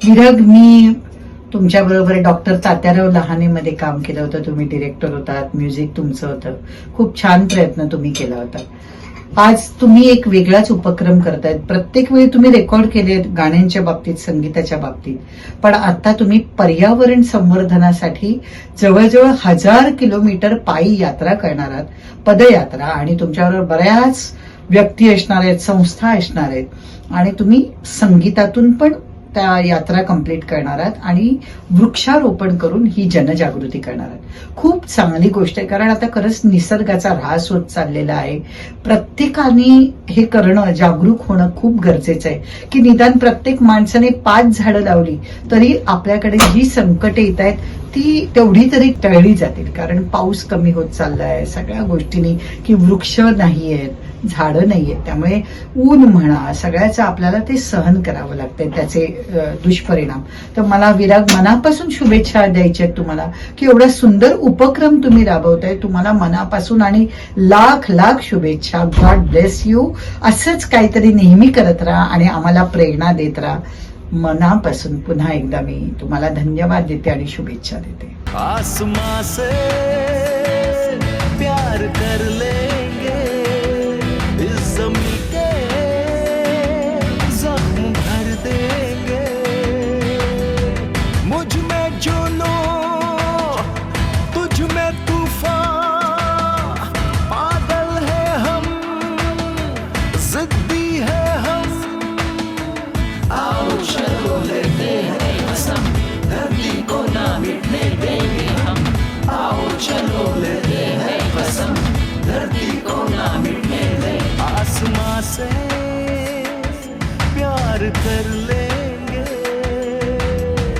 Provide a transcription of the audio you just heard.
विराग, मी तुमच्याबरोबर डॉक्टर तात्याराव लहानेमध्ये काम केलं होतं. तुम्ही डिरेक्टर होतात, म्युझिक तुमचं होतं. खूप छान प्रयत्न तुम्ही केला होता. आज तुम्ही एक वेगळाच उपक्रम करतायत. प्रत्येक वेळी तुम्ही रेकॉर्ड केले गाण्यांच्या बाबतीत, संगीताच्या बाबतीत, पण आता तुम्ही पर्यावरण संवर्धनासाठी जवळजवळ 1000 किलोमीटर पायी यात्रा करणार आहात, पदयात्रा, आणि तुमच्याबरोबर बऱ्याच व्यक्ती असणार आहेत, संस्था असणार आहेत, आणि तुम्ही संगीतातून पण त्या यात्रा कंप्लीट करणार आहात आणि वृक्षारोपण करून ही जनजागृती करणार आहात. खूप चांगली गोष्ट आहे, कारण आता खरंच निसर्गाचा ऱ्हास होत चाललेला आहे. प्रत्येकाने हे करणं, जागरूक होणं खूप गरजेचं आहे की निदान प्रत्येक माणसाने 5 झाडं लावली तरी आपल्याकडे जी संकटे येत आहेत ती तेवढी तरी टळली जातील. कारण पाऊस कमी होत चाललाय सगळ्या गोष्टींनी, की वृक्ष नाहीयेत, झाडं नाहीयेत, त्यामुळे ऊन म्हणा सगळ्याचं आपल्याला ते सहन करावं लागतंय, त्याचे दुष्परिणाम. तर मला विराग मनापासून शुभेच्छा द्यायच्या आहेत तुम्हाला की एवढा सुंदर उपक्रम तुम्ही राबवताय. तुम्हाला मनापासून आणि लाख लाख शुभेच्छा. God bless you. असंच काहीतरी नेहमी करत राहा आणि आम्हाला प्रेरणा देत राहा. मनापासून पुन्हा एकदा मी तुम्हाला धन्यवाद देते आणि शुभेच्छा देते. आसमां से प्यार कर ले